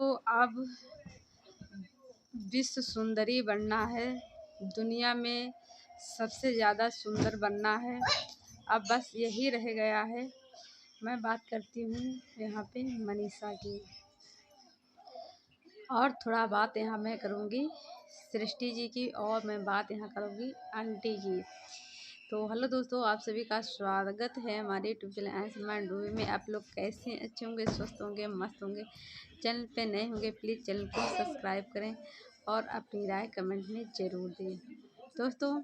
तो अब विश्व सुंदरी बनना है, दुनिया में सबसे ज़्यादा सुंदर बनना है। अब बस यही रह गया है। मैं बात करती हूँ यहाँ पे मनीषा की, और थोड़ा बात यहाँ मैं करूँगी सृष्टि जी की, और मैं बात यहाँ करूँगी आंटी की। तो हेलो दोस्तों, आप सभी का स्वागत है हमारे यूट्यूब चैनल ऐसे माइंड डूबी में। आप लोग कैसे हैं? अच्छे होंगे, स्वस्थ होंगे, मस्त होंगे। चैनल पे नए होंगे प्लीज़ चैनल को सब्सक्राइब करें और अपनी राय कमेंट में ज़रूर दें। दोस्तों,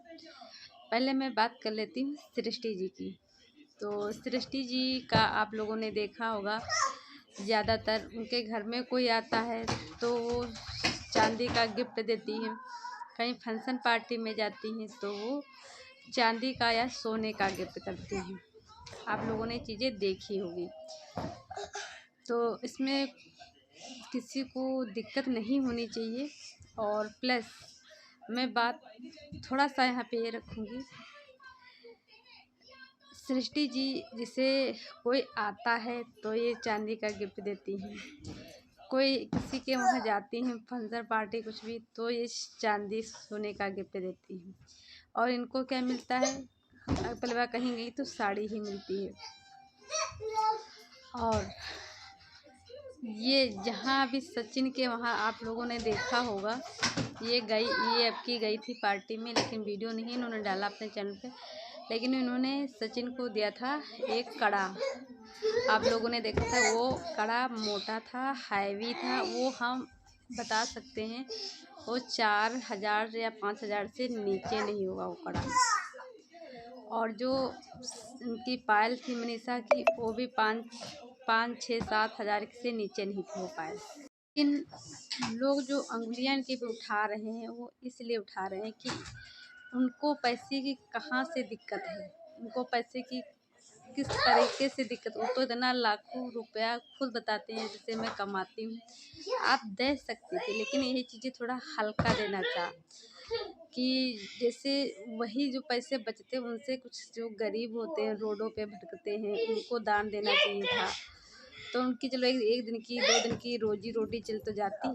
पहले मैं बात कर लेती हूँ सृष्टि जी की। तो सृष्टि जी का आप लोगों ने देखा होगा, ज़्यादातर उनके घर में कोई आता है तो वो चांदी का गिफ्ट देती हैं। कहीं फंक्शन पार्टी में जाती हैं तो वो चांदी का या सोने का गिफ्ट करती हैं। आप लोगों ने चीज़ें देखी होगी, तो इसमें किसी को दिक्कत नहीं होनी चाहिए। और प्लस मैं बात थोड़ा सा यहाँ पे ये रखूँगी, सृष्टि जी जिसे कोई आता है तो ये चांदी का गिफ्ट देती हैं। कोई किसी के वहाँ जाती हैं फंक्शन पार्टी कुछ भी, तो ये चांदी सोने का गिफ्ट देती हैं। और इनको क्या मिलता है? पहली बार कहीं गई तो साड़ी ही मिलती है। और ये जहाँ अभी सचिन के वहाँ आप लोगों ने देखा होगा, ये अब की गई थी पार्टी में, लेकिन वीडियो नहीं इन्होंने डाला अपने चैनल पे। लेकिन इन्होंने सचिन को दिया था एक कड़ा। आप लोगों ने देखा था, वो कड़ा मोटा था, हैवी था। वो हम बता सकते हैं वो 4,000 या 5,000 से नीचे नहीं होगा वो कड़ा। और जो उनकी पायल थी मनीषा की, वो भी 5, 6, 7 हज़ार से नीचे नहीं थी वो पायल। लेकिन लोग जो अंगुलियां इनके पे उठा रहे हैं, वो इसलिए उठा रहे हैं कि उनको पैसे की कहाँ से दिक्कत है, उनको पैसे की किस तरीके से दिक्कत। वो तो इतना लाखों रुपया खुद बताते हैं जैसे मैं कमाती हूँ, आप दे सकते थे, लेकिन यही चीज़ें थोड़ा हल्का देना चाह कि जैसे वही जो पैसे बचते हैं उनसे कुछ जो गरीब होते हैं, रोडों पे भटकते हैं, उनको दान देना चाहिए था। तो उनकी चलो एक दिन की 2 दिन की रोजी रोटी चल तो जाती,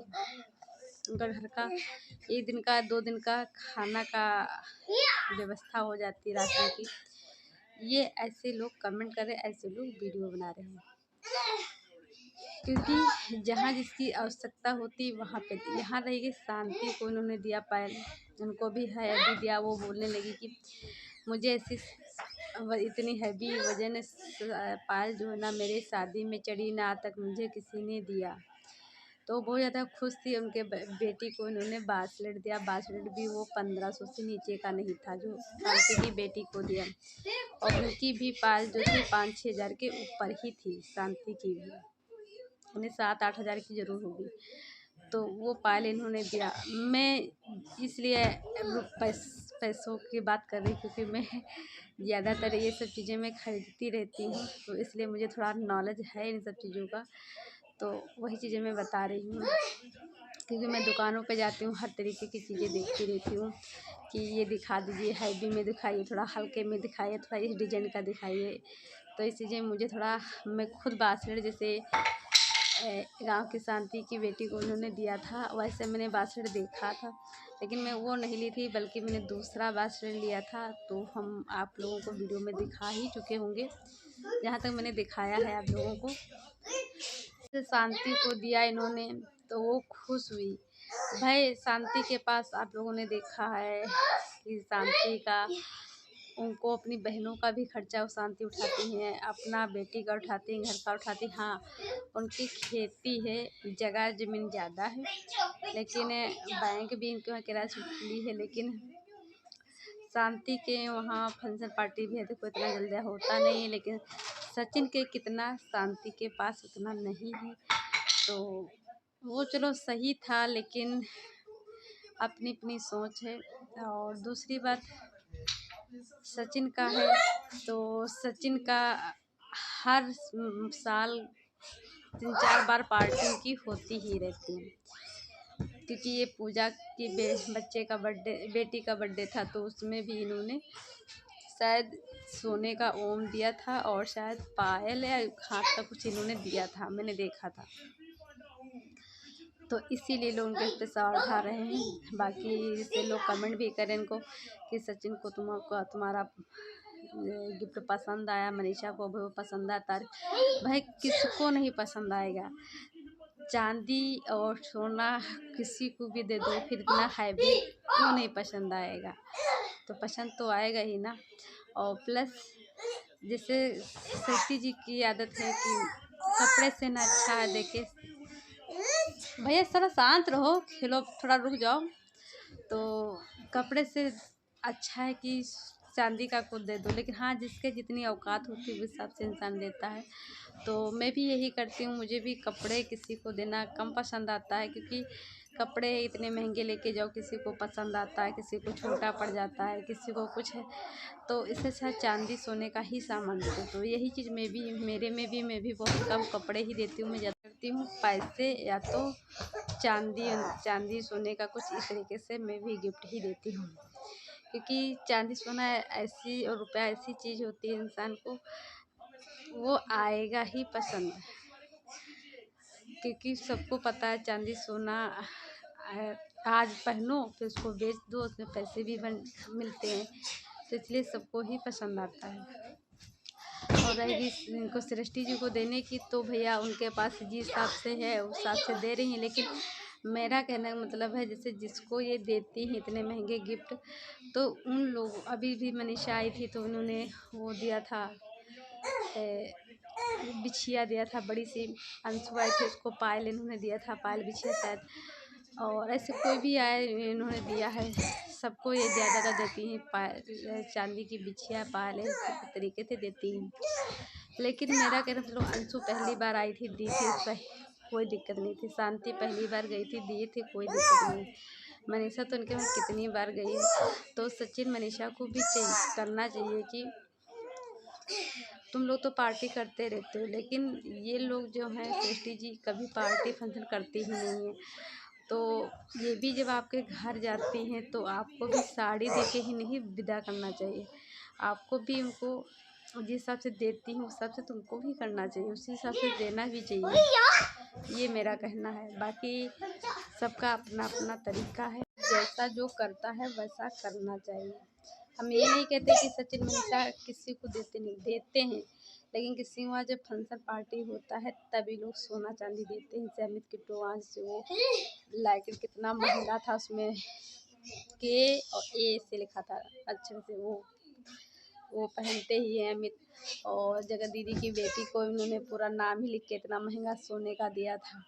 उनका घर का 1 दिन का 2 दिन का खाना का व्यवस्था हो जाती राशन की। ये ऐसे लोग कमेंट कर रहे, ऐसे लोग वीडियो बना रहे हैं, क्योंकि जहाँ जिसकी आवश्यकता होती वहाँ पे यहाँ रहेगी। शांति को इन्होंने दिया पायल, उनको भी हैवी दिया। वो बोलने लगी कि मुझे ऐसी इतनी हैवी वजन पायल जो है ना मेरे शादी में चढ़ी ना, आज तक मुझे किसी ने दिया। तो बहुत ज़्यादा खुश थी। उनके बेटी को इन्होंने ब्रेसलेट दिया। ब्रेसलेट भी वो 1500 से नीचे का नहीं था जो शांति की बेटी को दिया। और उनकी भी पायल जो थी 5-6 हज़ार के ऊपर ही थी। शांति की भी उन्हें 7-8 हज़ार की ज़रूर होगी, तो वो पायल इन्होंने दिया। मैं इसलिए पैसों की बात कर रही, क्योंकि मैं ज़्यादातर ये सब चीज़ें मैं खरीदती रहती हूँ, तो इसलिए मुझे थोड़ा नॉलेज है इन सब चीज़ों का। तो वही चीज़ें मैं बता रही हूँ, क्योंकि मैं दुकानों पे जाती हूँ, हर तरीके की चीज़ें देखती रहती हूँ कि ये दिखा दीजिए, हैवी में दिखाइए, थोड़ा हल्के में दिखाइए, थोड़ा इस डिज़ाइन का दिखाइए। तो इस चीज़ें मुझे थोड़ा, मैं खुद ब्रेसलेट जैसे गांव की शांति की बेटी को उन्होंने दिया था, वैसे मैंने ब्रेसलेट देखा था, लेकिन मैं वो नहीं ली थी, बल्कि मैंने दूसरा ब्रेसलेट लिया था। तो हम आप लोगों को वीडियो में दिखा ही चुके होंगे, जहाँ तक मैंने दिखाया है आप लोगों को। शांति को दिया इन्होंने तो वो खुश हुई। भाई शांति के पास आप लोगों ने देखा है कि शांति का, उनको अपनी बहनों का भी खर्चा वो शांति उठाती हैं, अपना बेटी का उठाती हैं, घर का उठाती। हाँ, उनकी खेती है, जगह ज़मीन ज़्यादा है, लेकिन बैंक भी इनके वहाँ किराए से ली है। लेकिन शांति के वहाँ फंक्शन पार्टी भी है, देखो इतना जल्दी होता नहीं है, लेकिन सचिन के कितना शांति के पास उतना नहीं है। तो वो चलो सही था, लेकिन अपनी अपनी सोच है। और दूसरी बात सचिन का है, तो सचिन का हर साल 3-4 बार पार्टी की होती ही रहती है, क्योंकि ये पूजा की बच्चे का बर्थडे, बेटी का बर्थडे था, तो उसमें भी इन्होंने शायद सोने का ओम दिया था, और शायद पायल या हाथ का कुछ इन्होंने दिया था, मैंने देखा था। तो इसीलिए लोग उनके इस पे सवाल उठा रहे हैं। बाकी जैसे लोग कमेंट भी करें इनको कि सचिन को तुम्हारा गिफ्ट पसंद आया, मनीषा को भी वो पसंद आता है। भाई किसको नहीं पसंद आएगा? चांदी और सोना किसी को भी दे दो, फिर इतना हैवी क्यों नहीं पसंद आएगा? तो पसंद तो आएगा ही ना। और प्लस जैसे सृष्टि जी की आदत है कि कपड़े से ना अच्छा है देखे। भैया थोड़ा शांत रहो, खेलो, थोड़ा रुक जाओ। तो कपड़े से अच्छा है कि चांदी का कुछ दे दो, लेकिन हाँ जिसके जितनी औकात होती है उस हिसाब से इंसान देता है। तो मैं भी यही करती हूँ, मुझे भी कपड़े किसी को देना कम पसंद आता है, क्योंकि कपड़े इतने महंगे लेके जाओ, किसी को पसंद आता है, किसी को छोटा पड़ जाता है, किसी को कुछ है। तो इससे अच्छा चांदी सोने का ही सामान देते हैं। तो यही चीज़ मैं भी बहुत कम कपड़े ही देती हूँ। मैं ज़्यादा करती हूँ पैसे या तो चांदी सोने का कुछ इस तरीके से मैं भी गिफ्ट ही देती हूँ, क्योंकि चांदी सोना ऐसी और रुपया ऐसी चीज़ होती है, इंसान को वो आएगा ही पसंद। क्योंकि सबको पता है चांदी सोना आज पहनो फिर उसको बेच दो, उसमें पैसे भी मिलते हैं, तो इसलिए सबको ही पसंद आता है। और रहेगी इनको सृष्टि जी को देने की, तो भैया उनके पास जिस हिसाब से है उस हिसाब से दे रही हैं। लेकिन मेरा कहने का मतलब है, जैसे जिसको ये देती हैं इतने महंगे गिफ्ट, तो उन लोग अभी भी मनीषा आई थी तो उन्होंने वो दिया था, बिछिया दिया था बड़ी सी। अंशु आई थी उसको पायल इन्होंने दिया था, पायल बिछिया शायद। और ऐसे कोई भी आए इन्होंने दिया है, सबको ये ज़्यादा देती हैं पायल, चांदी की बिछिया पायल इस तरीके से देती हैं। लेकिन मेरा कहना चलो, अंशु पहली बार आई थी दी थी, उसका कोई दिक्कत नहीं थी। शांति पहली बार गई थी दिए थे, कोई दिक्कत नहीं। मनीषा तो उनके वहाँ कितनी बार गई है। तो सचिन मनीषा को भी करना चाहिए कि तुम लोग तो पार्टी करते रहते हो, लेकिन ये लोग जो हैं सृष्टि जी कभी पार्टी फंक्शन करती ही नहीं है। तो ये भी जब आपके घर जाती हैं तो आपको भी साड़ी दे के ही नहीं विदा करना चाहिए, आपको भी उनको जिस हिसाब से देती हैं उस हिसाब से तुमको भी करना चाहिए, उसी हिसाब से देना भी चाहिए। ये मेरा कहना है। बाकी सबका अपना अपना तरीका है, जैसा जो करता है वैसा करना चाहिए। हम ये नहीं कहते कि सचिन मनीषा किसी को देते नहीं, देते हैं, लेकिन किसी वहाँ जब फंक्शन पार्टी होता है तभी लोग सोना चांदी देते हैं। जैसे अमित किट्टू वहाँ से वो लैकेट कितना महंगा था, उसमें के और ए से लिखा था अच्छे से, वो पहनते ही हैं अमित। और जगत दीदी की बेटी को इन्होंने पूरा नाम ही लिख के इतना महंगा सोने का दिया था।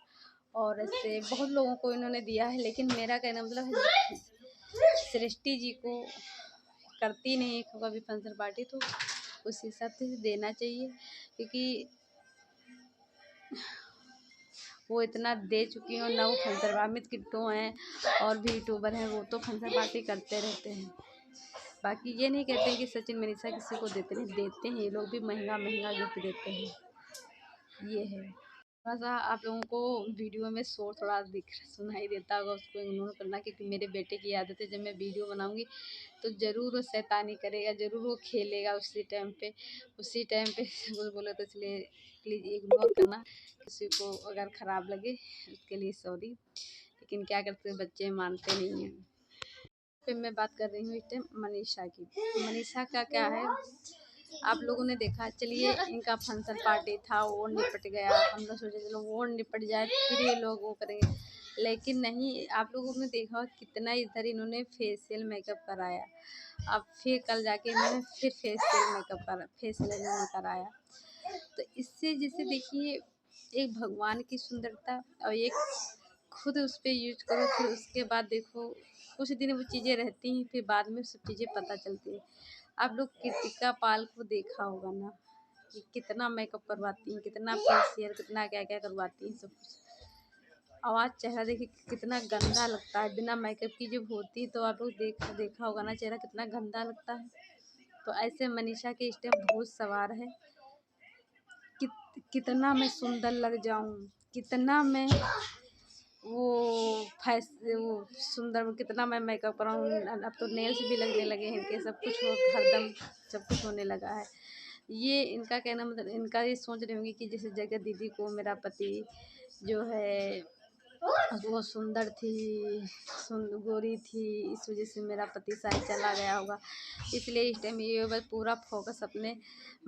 और ऐसे बहुत लोगों को इन्होंने दिया है। लेकिन मेरा कहना मतलब है, सृष्टि जी को करती नहीं कभी फंक्शन पार्टी, तो उस हिसाब से देना चाहिए, क्योंकि वो इतना दे चुकी हैं ना। वो फंक्शन अमित किट्टू हैं और भी यूट्यूबर हैं, वो तो फंक्शन पार्टी करते रहते हैं। बाकी ये नहीं कहते हैं कि सचिन मनीषा किसी को देते नहीं, देते हैं, ये लोग भी महंगा महंगा गिफ्ट देते हैं। ये है। थोड़ा सा आप लोगों को वीडियो में शोर थोड़ा सुनाई देता होगा, उसको इग्नोर करना, क्योंकि मेरे बेटे की आदत है जब मैं वीडियो बनाऊंगी तो ज़रूर वो शैतानी करेगा, ज़रूर वो खेलेगा उसी टाइम पे कुछ बोले, तो इसलिए प्लीज़ इग्नोर करना। किसी को अगर ख़राब लगे उसके लिए सॉरी, लेकिन क्या करते हैं बच्चे मानते नहीं हैं। फिर मैं बात कर रही हूँ इस टाइम मनीषा की। मनीषा का क्या है, आप लोगों ने देखा, चलिए इनका फंक्शन पार्टी था वो निपट गया, हम लोग सोचे चलो वो निपट जाए फिर ये लोग वो करेंगे, लेकिन नहीं। आप लोगों ने देखा कितना इधर इन्होंने फेशियल मेकअप कराया, अब फिर कल जाके इन्होंने फिर फेशियल इन्होंने कराया। तो इससे जैसे देखिए, एक भगवान की सुंदरता और एक खुद उस पर यूज करो, फिर उसके बाद देखो कुछ दिन वो चीज़ें रहती हैं, फिर बाद में सब चीज़ें पता चलती है। आप लोग कृतिका पाल को देखा होगा ना, कि कितना मेकअप करवाती हैं, कितना फेशियल, कितना क्या क्या करवाती हैं सब कुछ। आवाज़ चेहरा देखिए कितना गंदा लगता है, बिना मेकअप की जब होती है तो आप लोग देखा होगा ना, चेहरा कितना गंदा लगता है। तो ऐसे मनीषा के इस टाइम भूत सवार है, कितना मैं सुंदर लग जाऊं, कितना मैं वो सुंदर, कितना मैं मेकअप कराऊँ। अब तो नेल्स भी लगने लगे हैं इनके, सब कुछ हरदम सब कुछ होने लगा है। ये इनका कहना मतलब, इनका ये सोच रही होंगी कि जैसे जगत दीदी को मेरा पति जो है वो सुंदर थी, गोरी थी, इस वजह से मेरा पति शायद चला गया होगा। इसलिए इस टाइम ये बस पूरा फोकस अपने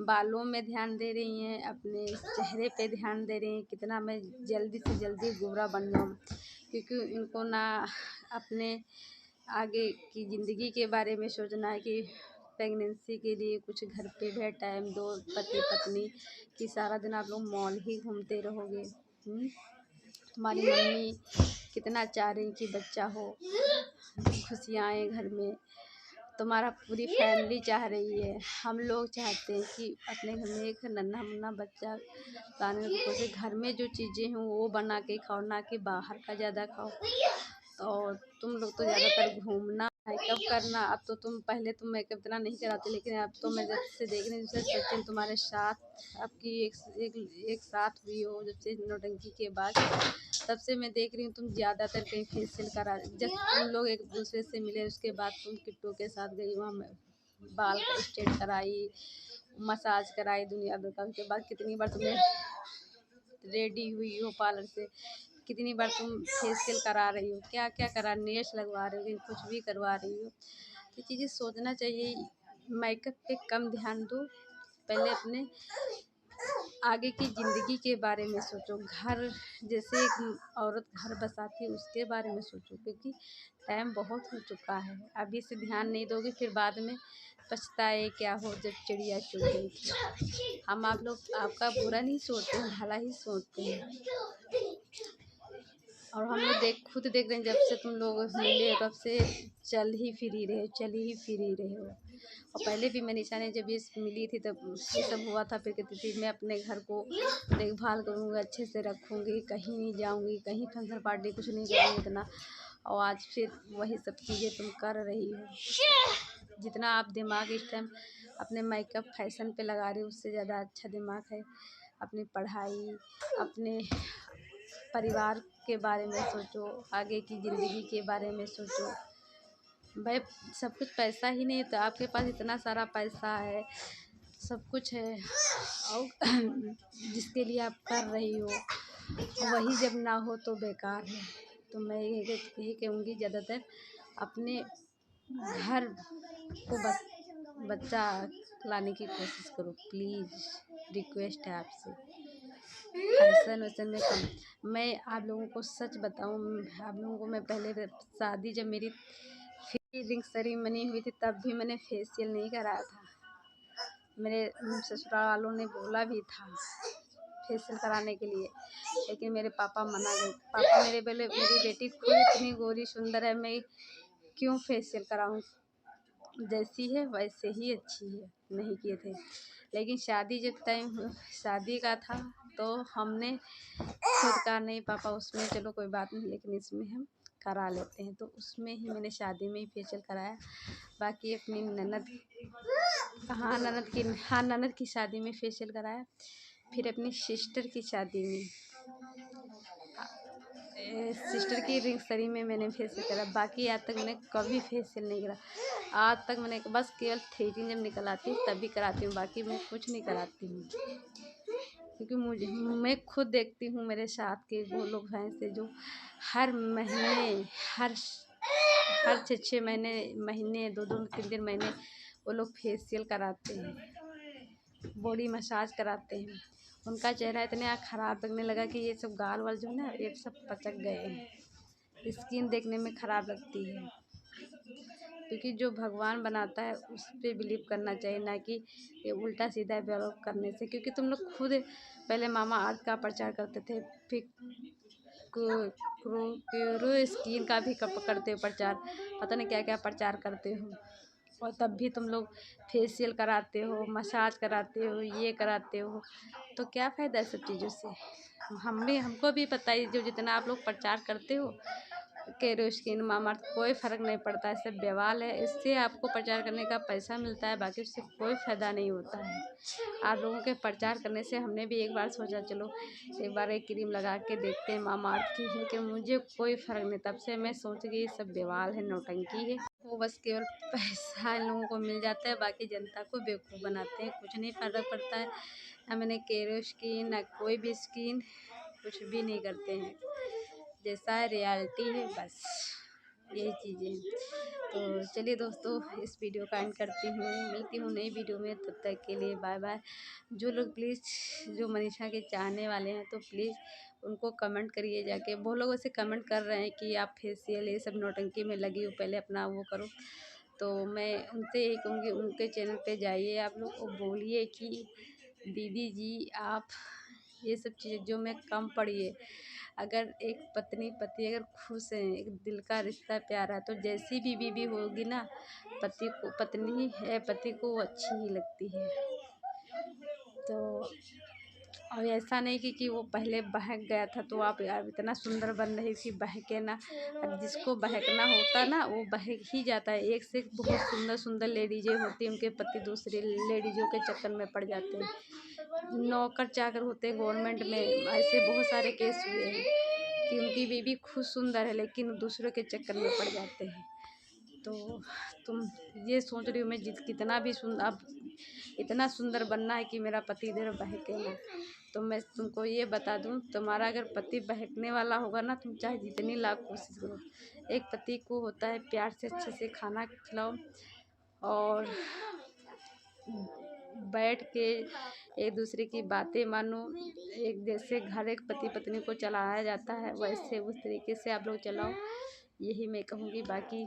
बालों में ध्यान दे रही हैं, अपने चेहरे पे ध्यान दे रही हैं, कितना मैं जल्दी से जल्दी गोरा बन जाऊँ। क्योंकि इनको ना अपने आगे की ज़िंदगी के बारे में सोचना है कि प्रेगनेंसी के लिए कुछ घर पे भी टाइम दो, पति पत्नी कि सारा दिन आप लोग मॉल ही घूमते रहोगे। तुम्हारी मम्मी कितना चाह रही कि बच्चा हो, खुशियाँ आए घर में, तुम्हारा पूरी फैमिली चाह रही है। हम लोग चाहते हैं कि अपने घर में एक नन्हा मुन्ना बच्चा लाने को, घर में जो चीज़ें हों वो बना के खाओ, ना कि बाहर का ज़्यादा खाओ। और तुम लोग तो ज़्यादातर घूमना, मेकअप करना, अब तो तुम पहले तुम मेकअप इतना नहीं कराते, लेकिन अब तो मैं जब से देख रही हूँ, जैसे सचिन तुम्हारे साथ आपकी एक साथ हुई हो, जब से नौटंकी के बाद तब से मैं देख रही हूँ तुम ज़्यादातर कहीं फेशियल करा, जब तुम लोग एक दूसरे से मिले उसके बाद तुम किट्टू के साथ गई, वहाँ बाल का स्ट्रेट कराई, मसाज कराई दुनिया भर का। उसके बाद कितनी बार तुमने रेडी हुई हो पार्लर से, कितनी बार तुम फेशियल करा रही हो, क्या क्या करा, नेल्स लगवा रही हो, कुछ भी करवा रही हो। ये चीज़ें सोचना चाहिए। मेकअप पे कम ध्यान दो, पहले अपने आगे की ज़िंदगी के बारे में सोचो। घर जैसे एक औरत घर बसाती है उसके बारे में सोचो, क्योंकि टाइम बहुत हो चुका है। अभी से ध्यान नहीं दोगे फिर बाद में पछताए क्या हो जब चिड़िया चुग गई थी। हम आप लोग आपका बुरा नहीं सोचते हैं, भला ही सोचते हैं। और हम लोग खुद देख रहे हैं, जब से तुम लोग मिले तब से चल ही फिरी रहे हो। और पहले भी मनीषा ने जब ये मिली थी तब ये सब हुआ था, फिर कहती थी मैं अपने घर को देखभाल करूँगी, अच्छे से रखूँगी, कहीं नहीं जाऊँगी, कहीं फंक्शन पार्टी कुछ नहीं करूँगी इतना। और आज फिर वही सब चीज़ें तुम कर रही हो। जितना आप दिमाग इस टाइम अपने मेकअप फैशन पे लगा रहे हो, उससे ज़्यादा अच्छा दिमाग है अपनी पढ़ाई, अपने परिवार के बारे में सोचो, आगे की ज़िंदगी के बारे में सोचो। भाई सब कुछ पैसा ही नहीं, तो आपके पास इतना सारा पैसा है, सब कुछ है, और जिसके लिए आप कर रही हो वही जब ना हो तो बेकार है। तो मैं यही कहूँगी, ज़्यादातर अपने घर को बच्चा लाने की कोशिश करो, प्लीज़ रिक्वेस्ट है आपसे। फैशन वैसन में कम। मैं आप लोगों को सच बताऊं, आप लोगों को मैं पहले शादी जब मेरी रिंग सेरेमनी हुई थी तब भी मैंने फेशियल नहीं कराया था। मेरे ससुराल वालों ने बोला भी था फेशियल कराने के लिए, लेकिन मेरे पापा मना गए। पापा मेरे बोले मेरी बेटी खुद इतनी गोरी सुंदर है, मैं क्यों फेशियल कराऊं, जैसी है वैसे ही अच्छी है, नहीं किए थे। लेकिन शादी जब टाइम शादी का था तो हमने खुद कहा नहीं पापा उसमें चलो कोई बात नहीं, लेकिन इसमें हम करा लेते हैं। तो उसमें ही मैंने शादी में ही फेशियल कराया। बाकी अपनी ननद की शादी में फेशियल कराया, फिर अपनी सिस्टर की शादी में, सिस्टर की रिंग सरी में मैंने फेशियल करा। बाकी आज तक मैंने कभी फेशियल नहीं करा। आज तक मैंने बस केवल थ्रेडिंग जब निकल आती है तभी कराती हूँ, बाकी मैं कुछ नहीं कराती हूँ। क्योंकि मैं खुद देखती हूँ मेरे साथ के वो लोग हैं से जो हर महीने हर 6 महीने 2 3 महीने वो लोग फेशियल कराते हैं, बॉडी मसाज कराते हैं। उनका चेहरा इतना ख़राब लगने लगा कि ये सब गाल वाल जो है ना ये सब पचक गए हैं, स्किन देखने में ख़राब लगती है। क्योंकि जो भगवान बनाता है उस पर बिलीव करना चाहिए, ना कि ये उल्टा सीधा बिलीव करने से। क्योंकि तुम लोग खुद पहले मामा अर्थ का प्रचार करते थे, फिर क्यूरो स्किन का भी करते हो प्रचार, पता नहीं क्या क्या प्रचार करते हो। और तब भी तुम लोग फेशियल कराते हो, मसाज कराते हो, ये कराते हो, तो क्या फ़ायदा है सब चीज़ों से। हमको भी पता है जो जितना आप लोग प्रचार करते हो केरो स्किन मामाअर्थ, कोई फ़र्क नहीं पड़ता है, सब बेवाल है। इससे आपको प्रचार करने का पैसा मिलता है, बाकी उससे कोई फ़ायदा नहीं होता है। आप लोगों के प्रचार करने से हमने भी एक बार सोचा चलो एक बार एक क्रीम लगा के देखते हैं मामाअर्थ की, लेकिन मुझे कोई फ़र्क नहीं। तब से मैं सोच गई ये सब बेवाल है, नौटंकी है, वो बस केवल पैसा इन लोगों को मिल जाता है, बाकी जनता को बेवकूफ़ बनाते हैं। कुछ नहीं फ़र्क पड़ता है, ना मैंने केरो स्किन ना कोई भी स्किन, कुछ भी नहीं करते हैं। जैसा है रियलिटी है, बस यही चीज़ें हैं। तो चलिए दोस्तों, इस वीडियो का एंड करती हूँ, मिलती हूँ नई वीडियो में, तब तक के लिए बाय बाय। जो लोग प्लीज़ जो मनीषा के चाहने वाले हैं तो प्लीज़ उनको कमेंट करिए जाके। वो लोग वैसे कमेंट कर रहे हैं कि आप फेशियल ये सब नौटंकी में लगी हो, पहले अपना वो करो। तो मैं उनसे यही कहूँगी, उनके चैनल पे जाइए आप लोग और बोलिए कि दीदी जी आप ये सब चीज़ों में कम पड़िए। अगर एक पत्नी पति अगर खुश हैं, एक दिल का रिश्ता प्यारा है, तो जैसी भी बीवी होगी ना, पति को पत्नी है पति को वो अच्छी ही लगती है। तो और ऐसा नहीं कि वो पहले बहक गया था तो आप यार इतना सुंदर बन रही थी, बहके ना। अब जिसको बहकना होता ना वो बहक ही जाता है। एक से एक बहुत सुंदर सुंदर लेडीजें होती हैं, उनके पति दूसरी लेडीजों के चक्कर में पड़ जाते हैं। नौकर चाकर होते हैं गवर्नमेंट में, ऐसे बहुत सारे केस हुए हैं कि उनकी बीवी खुद सुंदर है लेकिन दूसरों के चक्कर में पड़ जाते हैं। तो तुम ये सोच रही हो मैं कितना भी सुंदर, अब इतना सुंदर बनना है कि मेरा पति इधर बहके ना। तो मैं तुमको ये बता दूं, तुम्हारा अगर पति बहकने वाला होगा ना, तुम चाहे जितनी लाख कोशिश करो, एक पति को होता है प्यार से अच्छे से खाना खिलाओ और बैठ के एक दूसरे की बातें मानो। एक जैसे घर एक पति पत्नी को चलाया जाता है वैसे उस तरीके से आप लोग चलाओ, यही मैं कहूँगी। बाकी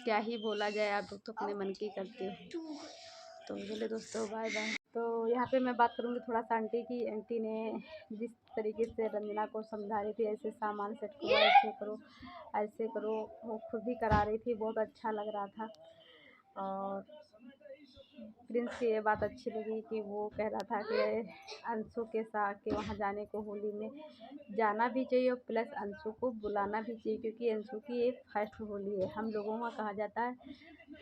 क्या ही बोला जाए, आप लोग तो अपने मन की करते हो। तो चलिए दोस्तों बाय बाय। तो यहाँ पे मैं बात करूँगी थोड़ा सा आंटी की। आंटी ने जिस तरीके से रंजना को समझा रही थी, ऐसे सामान सेट करो, ऐसे करो ऐसे करो, वो खुद ही करा रही थी, बहुत अच्छा लग रहा था। और प्रिंस की ये बात अच्छी लगी कि वो कह रहा था कि अंशु के साथ के वहाँ जाने को होली में जाना भी चाहिए और प्लस अंशु को बुलाना भी चाहिए, क्योंकि अंशु की एक फर्स्ट होली है। हम लोगों में कहा जाता है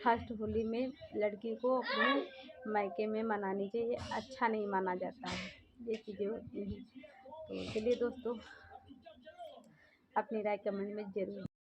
फर्स्ट होली में लड़की को अपने मायके में मनानी चाहिए, अच्छा नहीं माना जाता है, ये चीज़ें होती हैं। तो चलिए दोस्तों, अपनी राय कमेंट में ज़रूर